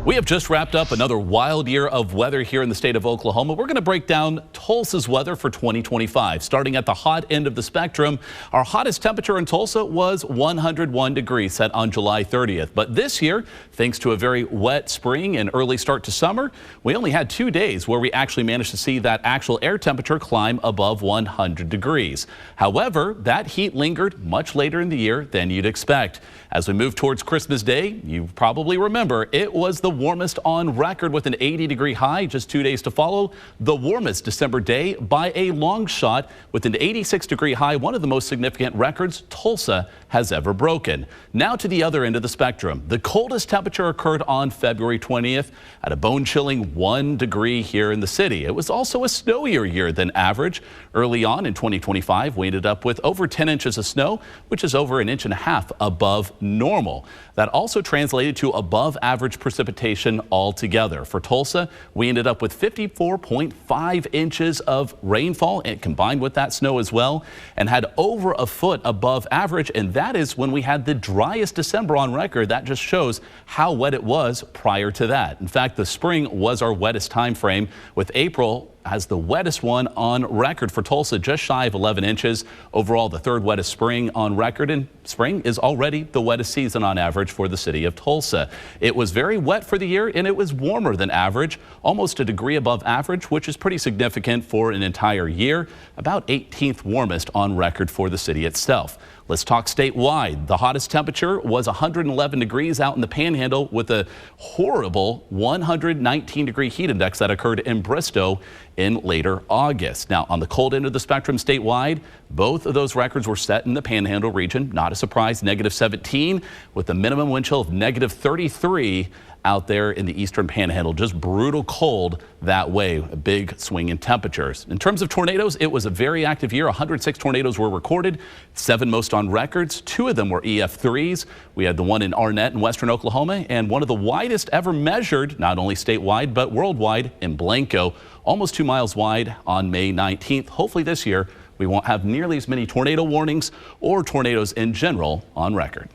We have just wrapped up another wild year of weather here in the state of Oklahoma. We're going to break down Tulsa's weather for 2025. Starting at the hot end of the spectrum, our hottest temperature in Tulsa was 101 degrees set on July 30th. But this year, thanks to a very wet spring and early start to summer, we only had 2 days where we actually managed to see that actual air temperature climb above 100 degrees. However, that heat lingered much later in the year than you'd expect. As we move towards Christmas Day, you probably remember it was the warmest on record with an 80-degree high just 2 days to follow. The warmest December day by a long shot with an 86-degree high, one of the most significant records Tulsa has ever broken. Now to the other end of the spectrum. The coldest temperature occurred on February 20th at a bone-chilling 1 degree here in the city. It was also a snowier year than average. Early on in 2025, we ended up with over 10 inches of snow, which is over 1.5 inches above normal. That also translated to above average precipitation altogether. For Tulsa, we ended up with 54.5 inches of rainfall and combined with that snow as well, and had over a foot above average. And that is when we had the driest December on record. That just shows how wet it was prior to that. In fact, the spring was our wettest time frame, with April has the wettest one on record for Tulsa, just shy of 11 inches. Overall, the third wettest spring on record, and spring is already the wettest season on average for the city of Tulsa. It was very wet for the year, and it was warmer than average, almost a degree above average, which is pretty significant for an entire year, about 18th warmest on record for the city itself. Let's talk statewide. The hottest temperature was 111 degrees out in the Panhandle, with a horrible 119-degree heat index that occurred in Bristow in later August. Now, on the cold end of the spectrum statewide, both of those records were set in the Panhandle region. Not a surprise, -17 with a minimum wind chill of -33 out there in the eastern Panhandle. Just brutal cold that way, a big swing in temperatures. In terms of tornadoes, it was a very active year. 106 tornadoes were recorded, 7 most on records. 2 of them were EF3s. We had the one in Arnett in western Oklahoma, and one of the widest ever measured, not only statewide but worldwide, in Blanco, almost 2 miles wide on May 19th. Hopefully this year we won't have nearly as many tornado warnings or tornadoes in general on record.